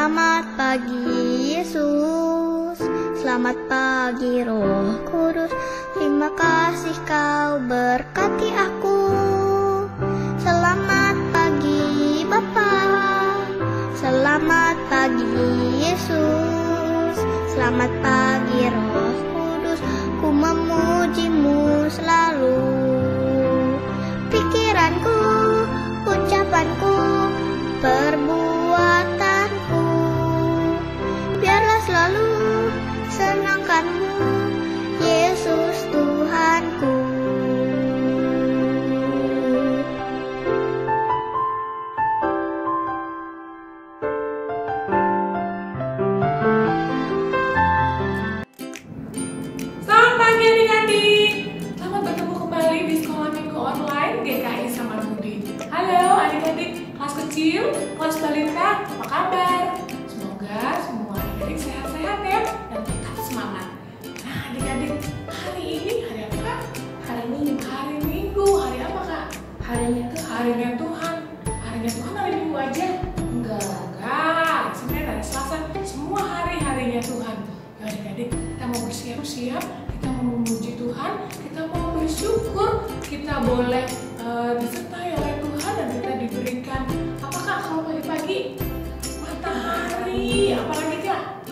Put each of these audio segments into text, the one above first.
Selamat pagi Yesus, selamat pagi Roh Kudus. Terima kasih kau berkati aku. Selamat pagi Bapa, selamat pagi Yesus, selamat pagi Roh Kudus. Ku memujimu selalu. Pikiranku, ucapanku, perbuatanku, biarlah selalu senangkanmu, Yesus Tuhanku. Selamat pagi adik-adik. Selamat bertemu kembali di Sekolah Minggu Online GKI Samanhudi. Halo adik-adik kelas kecil, kelas balita, apa kabar? Semoga semua adik-adik sehat-sehat ya dan tetap semangat. Nah adik-adik, hari ini hari apa Kak? Hari Minggu. Hari Minggu, hari apa Kak? Harinya Tuhan. Harinya Tuhan hari Minggu aja? Enggak. Sebenarnya hari Selasa, semua hari-harinya Tuhan. Ya adik-adik, kita mau bersiap-siap, kita mau memuji Tuhan, kita mau bersyukur, kita boleh disertai oleh Tuhan dan kita diberikan apakah kalau pagi-pagi matahari, apalagi Kak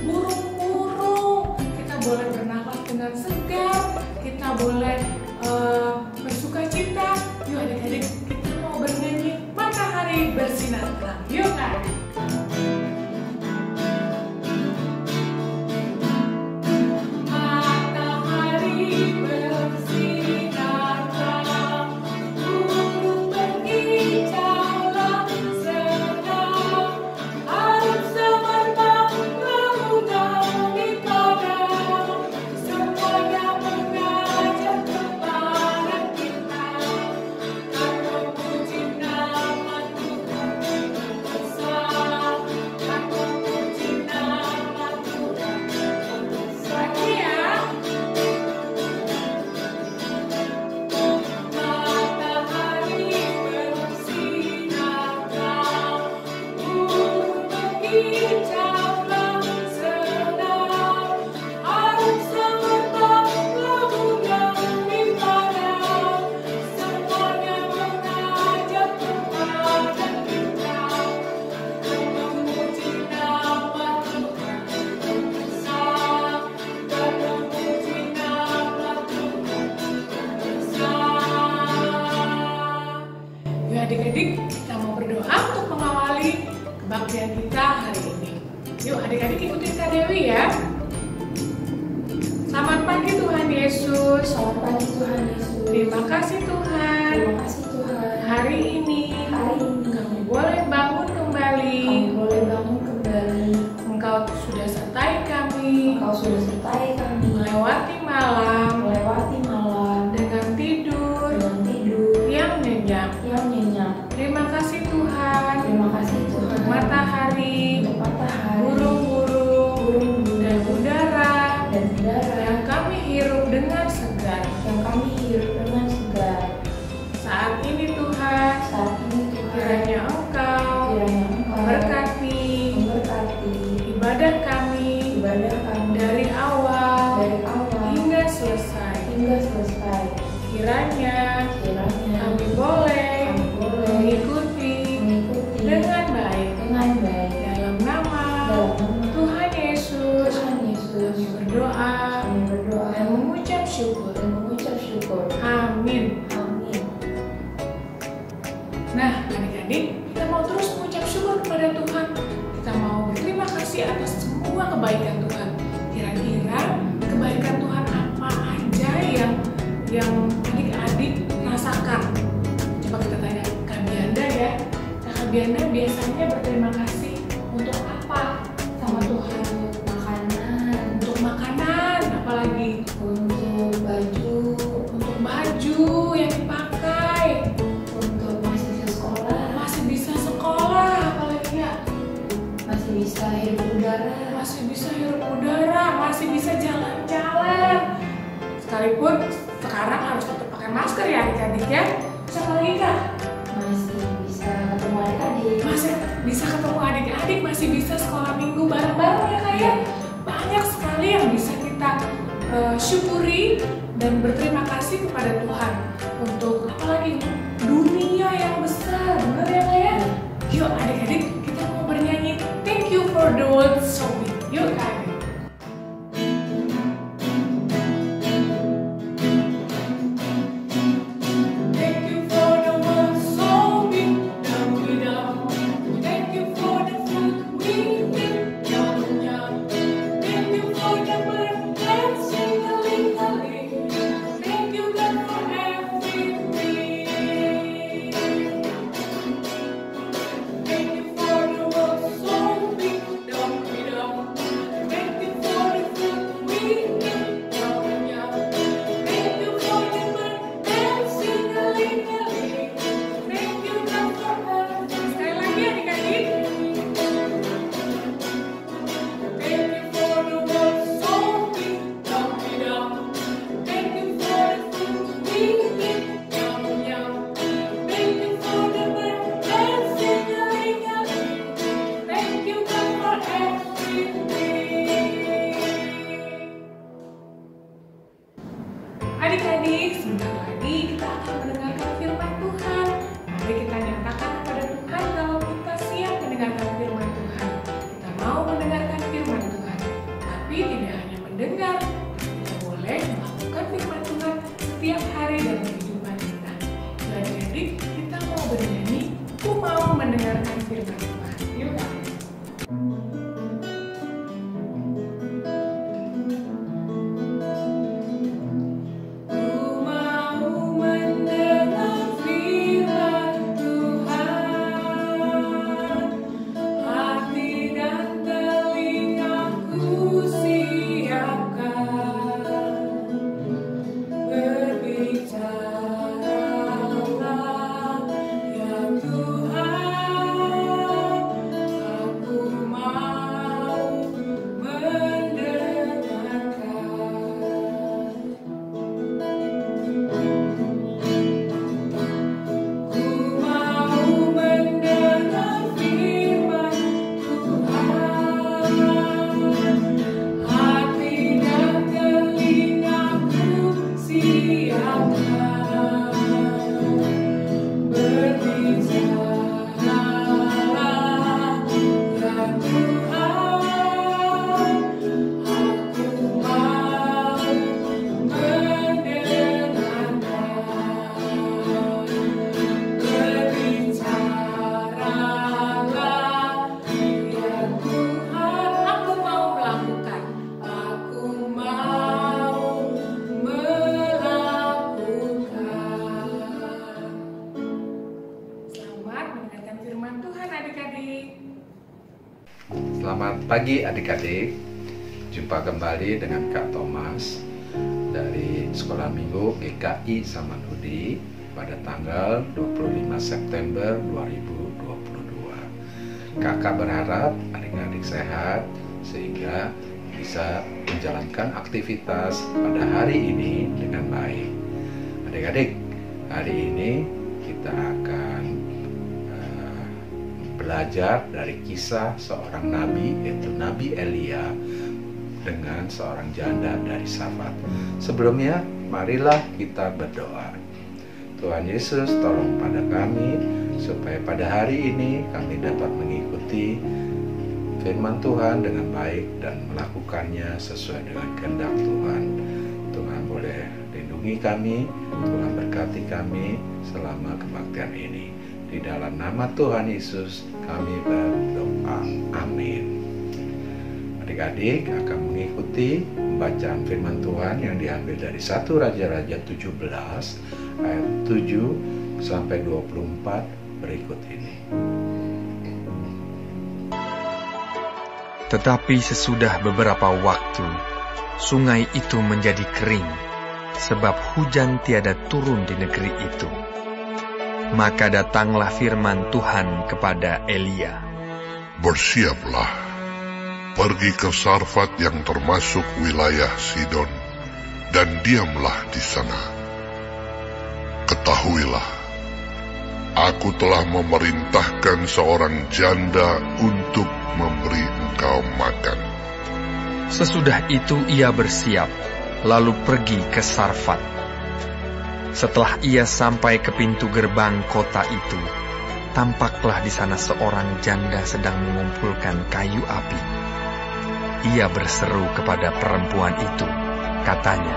burung-burung, kita boleh bernafas dengan segar, kita boleh bersuka cita. Yuk adik-adik, kita mau bernyanyi matahari bersinar terang. Yuk Kak. Adik-adik, kita mau berdoa untuk mengawali kebaktian kita hari ini. Yuk adik-adik ikutin Kak Dewi ya. Selamat pagi Tuhan Yesus. Selamat pagi Tuhan Yesus. Terima kasih Tuhan. Terima kasih Tuhan. Hari ini kami boleh bangun kembali. Engkau sudah sertai kami. Melewati malam. Dengan tidur. Yang nyenyak. Terima kasih Tuhan. Untuk matahari. Burung-burung. Dan udara. Yang kami hirup dengan segar. Saat ini Tuhan, kiranya Engkau memberkati ibadah kami dari awal hingga selesai. Kiranya kami boleh mengikuti dengan baik. Dalam nama Tuhan Yesus, kami berdoa dan mengucap syukur. Amin. Nah, adik-adik, kita mau terus mengucap syukur kepada Tuhan. Kita mau berterima kasih atas semua kebaikan Tuhan. Kira-kira kebaikan Tuhan apa aja yang adik-adik rasakan? Coba kita tanya Kak Bianda ya. Nah, Kak Bianda biasanya berterima kasih untuk apa sama Tuhan? Untuk makanan, apalagi? Untuk baju yang dipakai. Masih bisa sekolah, apalagi ya? Masih bisa hirup udara, masih bisa jalan-jalan. Sekalipun sekarang harus tetap pakai masker ya adik-adik ya. Siapa lagi Kak? masih bisa ketemu adik-adik. Masih bisa ketemu adik-adik, masih bisa sekolah minggu bareng-bareng ya Kak ya. Banyak sekali yang bisa kita syukuri dan berterima kasih kepada Tuhan untuk apalagi dunia yang besar, benar ya Kak ya? Yuk adik-adik, kita mau bernyanyi Thank You for the World So Big. Yuk Kak. Adik-adik, sebentar lagi kita akan mendengarkan firman Tuhan. Mari kita nyatakan kepada Tuhan kalau kita siap mendengarkan firman Tuhan. Kita mau mendengarkan firman Tuhan, tapi tidak hanya mendengar, kita boleh melakukan firman Tuhan setiap hari dalam kehidupan kita. Adik-adik, kita mau bernyanyi, aku mau mendengarkan firman Tuhan. Yuk Kak. Selamat pagi adik-adik. Jumpa kembali dengan Kak Thomas dari Sekolah Minggu GKI Samanhudi pada tanggal 25 September 2022. Kakak berharap adik-adik sehat sehingga bisa menjalankan aktivitas pada hari ini dengan baik. Adik-adik, hari ini kita akan belajar dari kisah seorang nabi, yaitu Nabi Elia dengan seorang janda dari Safat. Sebelumnya, marilah kita berdoa. Tuhan Yesus, tolong pada kami supaya pada hari ini kami dapat mengikuti firman Tuhan dengan baik dan melakukannya sesuai dengan kehendak Tuhan. Tuhan boleh lindungi kami, Tuhan berkati kami selama kebaktian ini. Di dalam nama Tuhan Yesus kami berdoa. Amin. Adik-adik akan mengikuti pembacaan firman Tuhan yang diambil dari 1 Raja-Raja 17 ayat 7 sampai 24 berikut ini. Tetapi sesudah beberapa waktu, sungai itu menjadi kering, sebab hujan tiada turun di negeri itu. Maka datanglah firman Tuhan kepada Elia. Bersiaplah, pergi ke Sarfat yang termasuk wilayah Sidon, dan diamlah di sana. Ketahuilah, Aku telah memerintahkan seorang janda untuk memberi engkau makan. Sesudah itu ia bersiap, lalu pergi ke Sarfat. Setelah ia sampai ke pintu gerbang kota itu, tampaklah di sana seorang janda sedang mengumpulkan kayu api. Ia berseru kepada perempuan itu, katanya,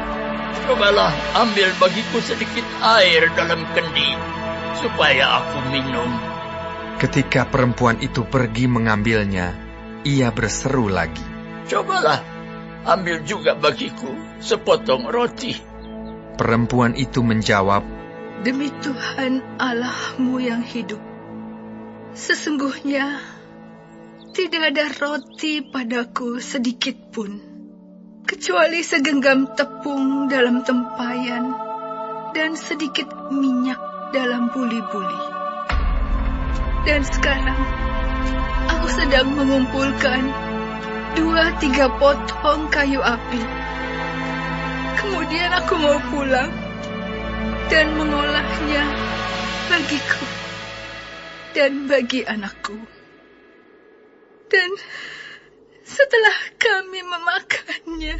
"Cobalah ambil bagiku sedikit air dalam kendi, supaya aku minum." Ketika perempuan itu pergi mengambilnya, ia berseru lagi, "Cobalah ambil juga bagiku sepotong roti." Perempuan itu menjawab, "Demi Tuhan Allahmu yang hidup, sesungguhnya tidak ada roti padaku sedikit pun, kecuali segenggam tepung dalam tempayan dan sedikit minyak dalam buli-buli. Dan sekarang aku sedang mengumpulkan 2-3 potong kayu api. Kemudian aku mau pulang dan mengolahnya bagiku dan bagi anakku. Dan setelah kami memakannya,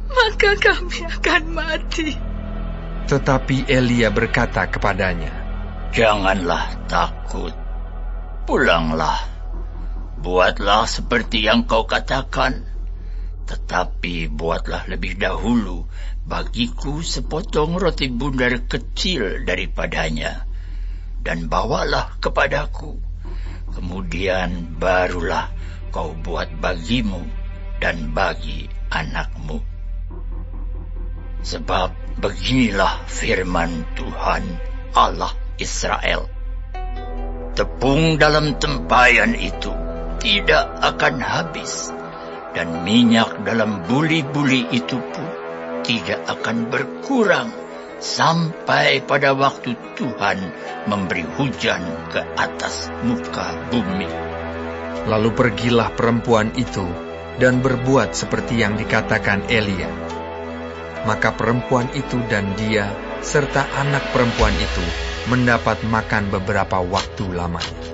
maka kami akan mati." Tetapi Elia berkata kepadanya, "Janganlah takut. Pulanglah. Buatlah seperti yang kau katakan. Tetapi buatlah lebih dahulu bagiku sepotong roti bundar kecil daripadanya, dan bawalah kepadaku. Kemudian barulah kau buat bagimu dan bagi anakmu. Sebab beginilah firman Tuhan Allah Israel. Tepung dalam tempayan itu tidak akan habis, dan minyak dalam buli-buli itu pun tidak akan berkurang sampai pada waktu Tuhan memberi hujan ke atas muka bumi." Lalu pergilah perempuan itu dan berbuat seperti yang dikatakan Elia. Maka perempuan itu dan dia serta anak perempuan itu mendapat makan beberapa waktu lamanya.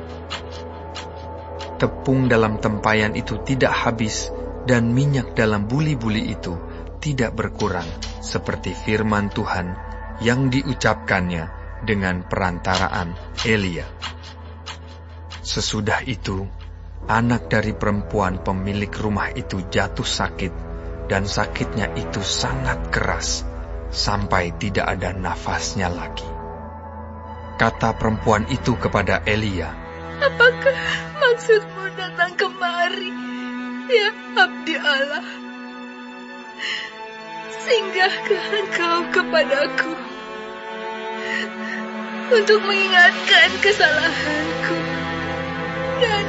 Tepung dalam tempayan itu tidak habis, dan minyak dalam buli-buli itu tidak berkurang, seperti firman Tuhan yang diucapkannya dengan perantaraan Elia. Sesudah itu, anak dari perempuan pemilik rumah itu jatuh sakit, dan sakitnya itu sangat keras, sampai tidak ada nafasnya lagi. Kata perempuan itu kepada Elia, "Apakah maksudmu datang kemari, ya abdi Allah? Singgahkah engkau kepadaku untuk mengingatkan kesalahanku dan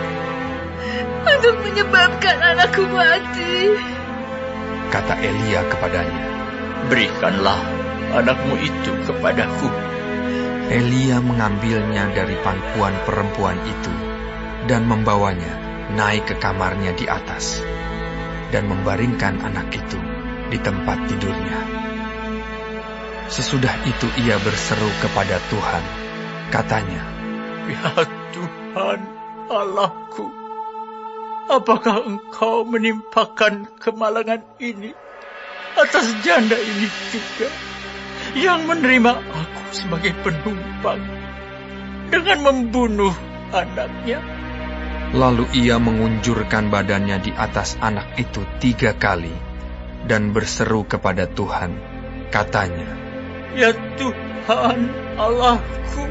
untuk menyebabkan anakku mati?" Kata Elia kepadanya, "Berikanlah anakmu itu kepadaku." Elia mengambilnya dari pangkuan perempuan itu dan membawanya naik ke kamarnya di atas dan membaringkan anak itu di tempat tidurnya. Sesudah itu ia berseru kepada Tuhan, katanya, "Ya Tuhan Allahku, apakah engkau menimpakan kemalangan ini atas janda ini juga, yang menerima aku sebagai penumpang dengan membunuh anaknya?" Lalu ia mengunjurkan badannya di atas anak itu 3 kali dan berseru kepada Tuhan, katanya, "Ya Tuhan Allahku,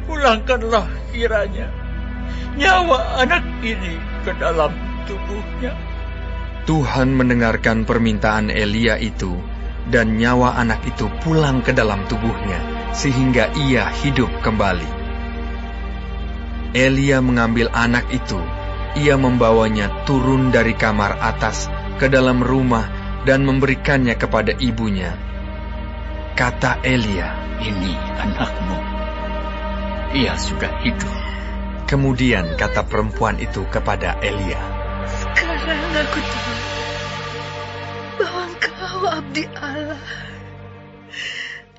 pulangkanlah kiranya nyawa anak ini ke dalam tubuhnya." Tuhan mendengarkan permintaan Elia itu, dan nyawa anak itu pulang ke dalam tubuhnya, sehingga ia hidup kembali. Elia mengambil anak itu, ia membawanya turun dari kamar atas ke dalam rumah dan memberikannya kepada ibunya. Kata Elia, "Ini anakmu, ia sudah hidup." Kemudian kata perempuan itu kepada Elia, "Sekarang aku tahu bahwa engkau abdi Allah,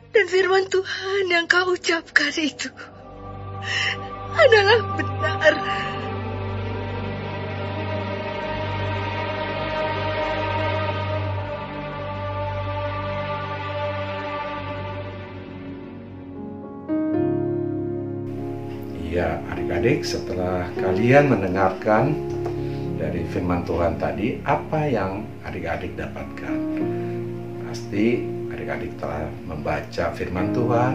Dan firman Tuhan yang kau ucapkan itu adalah benar. Ya, adik-adik, setelah kalian mendengarkan dari firman Tuhan tadi, apa yang adik-adik dapatkan? Pasti adik-adik telah membaca firman Tuhan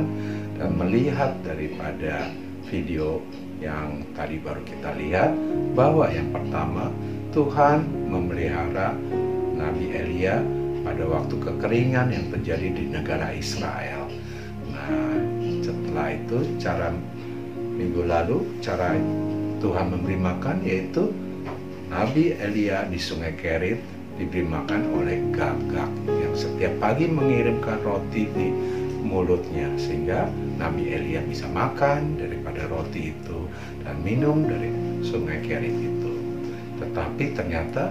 dan melihat daripada video yang tadi baru kita lihat, bahwa yang pertama, Tuhan memelihara Nabi Elia pada waktu kekeringan yang terjadi di negara Israel. Nah, setelah itu minggu lalu cara Tuhan memberi makan yaitu Nabi Elia di Sungai Kerit diberi makan oleh gagak yang setiap pagi mengirimkan roti di mulutnya, sehingga Nabi Elia bisa makan daripada roti itu dan minum dari Sungai Kerit itu. Tetapi ternyata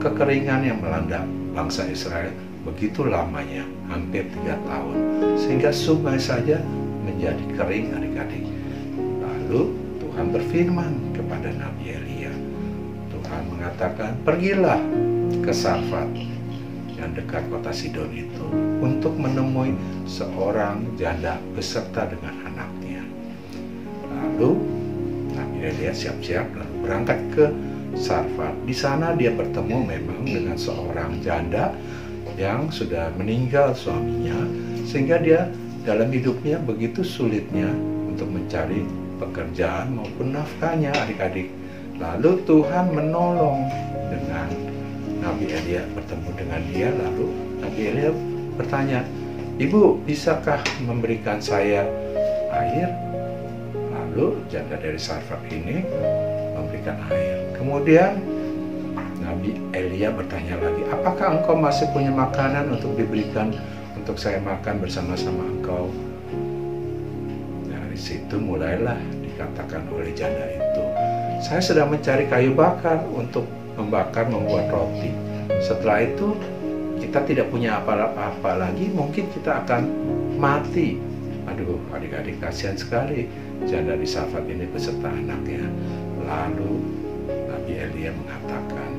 kekeringan yang melanda bangsa Israel begitu lamanya, hampir 3 tahun, sehingga sungai saja menjadi kering, adik-adik. Lalu Tuhan berfirman kepada Nabi Elia. Tuhan mengatakan, pergilah ke Sarfat yang dekat kota Sidon itu untuk menemui seorang janda beserta dengan anaknya. Lalu Nabi Elia siap-siap lalu berangkat ke Sarfat. Di sana dia bertemu memang dengan seorang janda yang sudah meninggal suaminya, sehingga dia dalam hidupnya begitu sulitnya untuk mencari pekerjaan maupun nafkahnya, adik-adik. Lalu Tuhan menolong dengan Nabi Elia bertemu dengan dia. Lalu Nabi Elia bertanya, "Ibu, bisakah memberikan saya air?" Lalu janda dari Sarfat ini memberikan air. Kemudian Nabi Elia bertanya lagi, "Apakah engkau masih punya makanan untuk diberikan untuk saya makan bersama-sama engkau?" Dari situ mulailah dikatakan oleh janda itu, "Saya sedang mencari kayu bakar untuk membuat roti. Setelah itu kita tidak punya apa-apa lagi, mungkin kita akan mati." Aduh, adik-adik, kasihan sekali janda di Sarfat ini beserta anaknya. Lalu Nabi Elia mengatakan,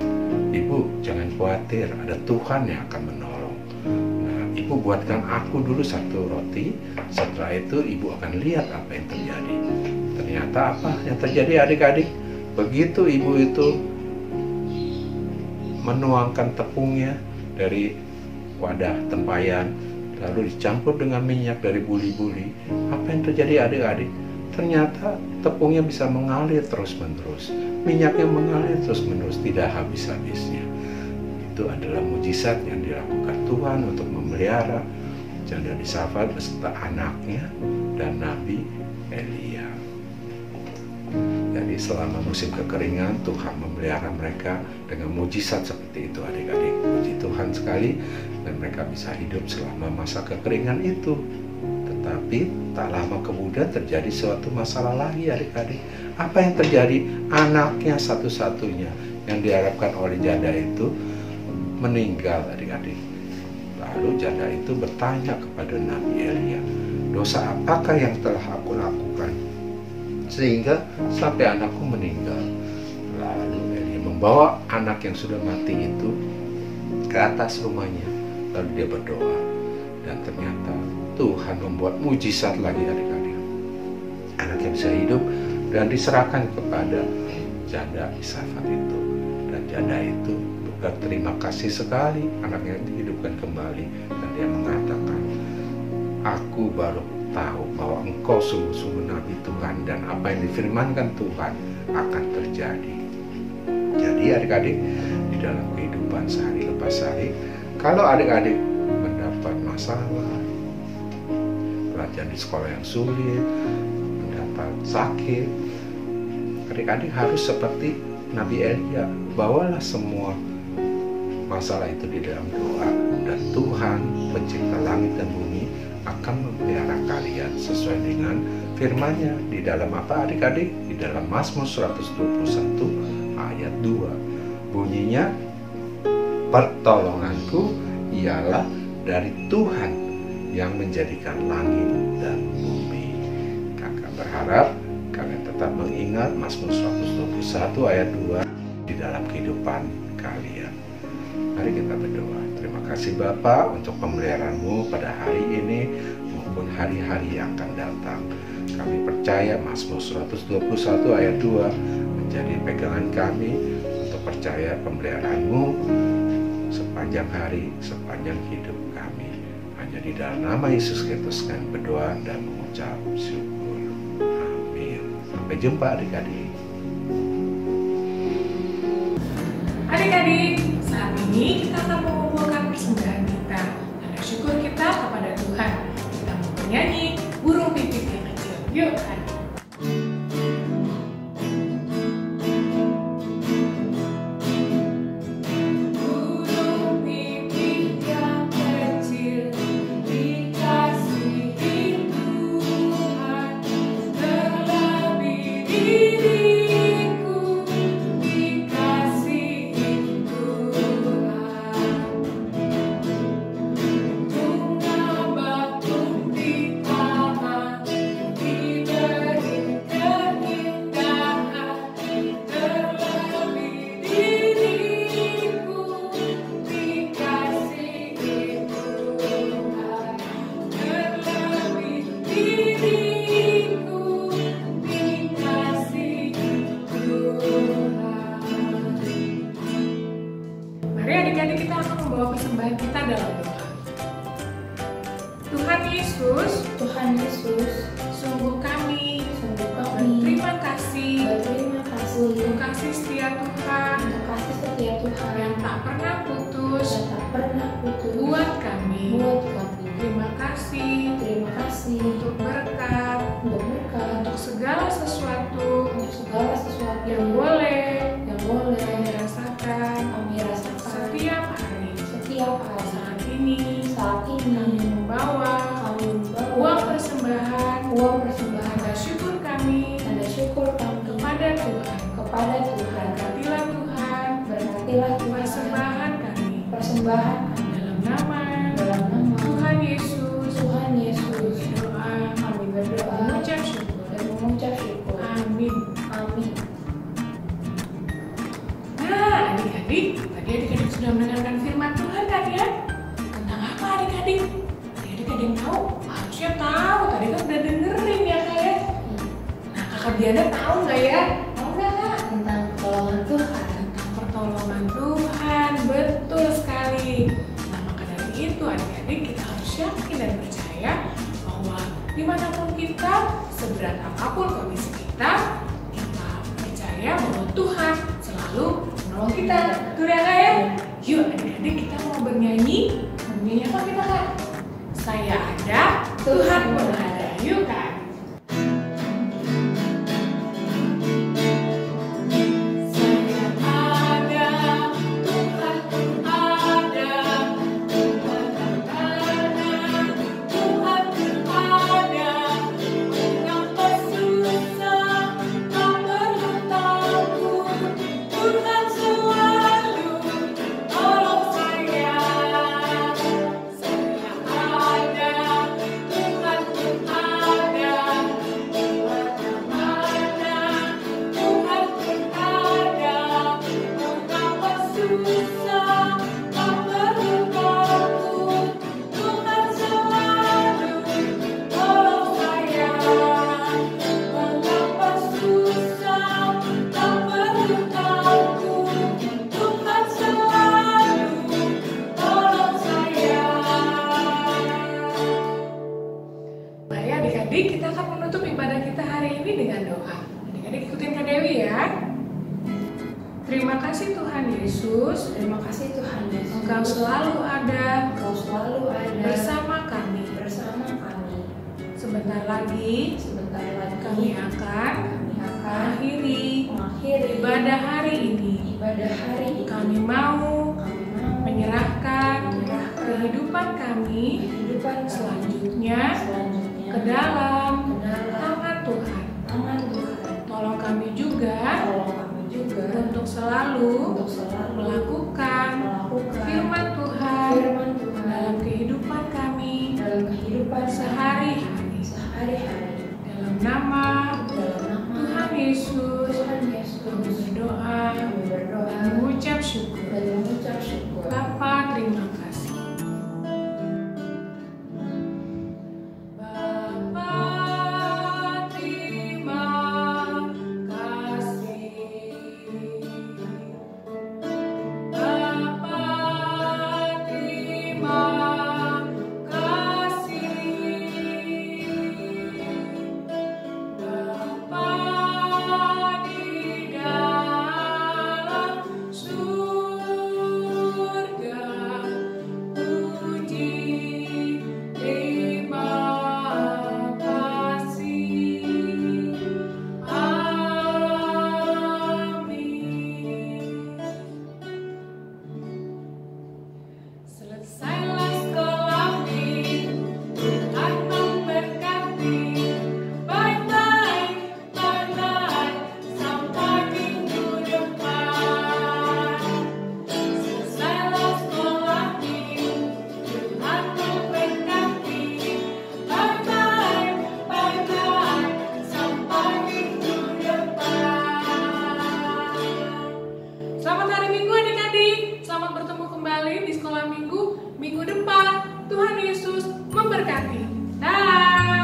"Ibu, jangan khawatir, ada Tuhan yang akan menolong. Nah, ibu buatkan aku dulu satu roti, setelah itu ibu akan lihat apa yang terjadi." Ternyata apa yang terjadi, adik-adik? Begitu ibu itu menuangkan tepungnya dari wadah tempayan, lalu dicampur dengan minyak dari buli-buli, apa yang terjadi, adik-adik? Ternyata tepungnya bisa mengalir terus-menerus, minyaknya mengalir terus-menerus, tidak habis-habisnya. Itu adalah mujizat yang dilakukan Tuhan untuk memelihara janda di Sarfat beserta anaknya dan Nabi Elia. Jadi selama musim kekeringan, Tuhan memelihara mereka dengan mujizat seperti itu, adik-adik. Puji Tuhan sekali, dan mereka bisa hidup selama masa kekeringan itu. Tetapi tak lama kemudian terjadi suatu masalah lagi, adik-adik. Apa yang terjadi? Anaknya satu-satunya yang diharapkan oleh janda itu meninggal, adik-adik. Lalu janda itu bertanya kepada Nabi Elia, "Dosa apakah yang telah aku lakukan sehingga sampai anakku meninggal?" Lalu Elia membawa anak yang sudah mati itu ke atas rumahnya, lalu dia berdoa, dan ternyata Tuhan membuat mujizat lagi, adik-adik. Anak yang bisa hidup dan diserahkan kepada janda di Sarfat itu, dan janda itu berterima kasih sekali anaknya dihidupkan kembali, dan dia mengatakan, "Aku baru tahu bahwa engkau sungguh-sungguh Nabi Tuhan, dan apa yang difirmankan Tuhan akan terjadi." Jadi adik-adik, di dalam kehidupan sehari lepas hari, kalau adik-adik mendapat masalah, pelajaran di sekolah yang sulit, mendapat sakit, adik-adik harus seperti Nabi Elia, bawalah semua masalah itu di dalam doa, dan Tuhan pencipta langit dan bumi akan memelihara kalian sesuai dengan firman-Nya. Di dalam apa, adik-adik? Di dalam Mazmur 121 ayat 2. Bunyinya, "Pertolonganku ialah dari Tuhan yang menjadikan langit dan bumi. Kakak berharap kalian tetap mengingat Mazmur 121 ayat 2 di dalam kehidupan kalian. Mari kita berdoa. Terima kasih Bapa untuk pemeliharaan-Mu pada hari ini maupun hari-hari yang akan datang. Kami percaya Mazmur 121 ayat 2 menjadi pegangan kami untuk percaya pemeliharaan-Mu sepanjang hari, sepanjang hidup kami. Hanya di dalam nama Yesus Kristus kami berdoa dan mengucap syukur. Amin. Sampai jumpa adik-adik. Adik-adik, saat ini kita akan mengumpulkan persembahan kita. Tanda syukur kita kepada Tuhan. Kita mau bernyanyi burung pipit yang kecil. Yuk, adik. Adik-adik, kita akan membawa persembahan kita dalam doa. Tuhan Yesus, sungguh kami berterima kasih untuk kasih setia Tuhan yang tak pernah putus buat kami. Terima kasih untuk berkat, untuk segala sesuatu yang boleh kami rasakan setiap hari. Saat ini kami membawa uang persembahan tanda syukur kami kepada Tuhan. Berkatilah Tuhan persembahan kami dalam nama Tuhan Yesus. Kami berdoa mengucap syukur. Amin. Nah, adik-adik, tadi adik-adik sudah mendengarkan firman Tuhan kan ya? Tentang apa adik-adik? Adik-adik ada yang tahu? Harusnya tahu, tadi kan udah dengerin ya kak ya? Nah, kakak Diana tahu nggak ya? Tahu nggak kak? Tentang pertolongan Tuhan. Tentang pertolongan Tuhan, betul sekali. Nah, maka dari itu adik-adik kita harus yakin dan percaya bahwa dimanapun kita, seberat apapun kondisi kita percaya bahwa Tuhan selalu menolong kita. Betul ya kak ya? Yuk adik-adik, kita mau bernyanyi. Nyanyi apa kita kak? Saya ada, Tuhan pun ada. Yuk kak. Adik-adik, kita akan menutup ibadah kita hari ini dengan doa. Adik-adik ikutin Kak Dewi ya. Terima kasih Tuhan Yesus. Engkau selalu ada bersama kami. Sebentar lagi kami akan mengakhiri ibadah hari ini. Kami mau menyerahkan kehidupan kami selanjutnya ke dalam tangan Tuhan. Tolong kami juga untuk selalu melakukan firman Tuhan dalam kehidupan kami kehidupan sehari-hari. Dalam nama Tuhan Yesus, kami berdoa dan mengucap syukur. Bapa, terima kasih. Bapa, terima kasih. Bapa, terima kasih. Bapa di dalam surga, puji terima kasih. Amin. Selesailah sekolah minggu, Tuhan memberkati. Bye-bye, bye-bye, sampai minggu depan. Selesailah sekolah minggu, Tuhan memberkati. Bye-bye, bye-bye, sampai minggu depan. Selamat hari Minggu adik-adik. Selamat bertemu kembali di sekolah minggu depan. Tuhan Yesus memberkati. Dah.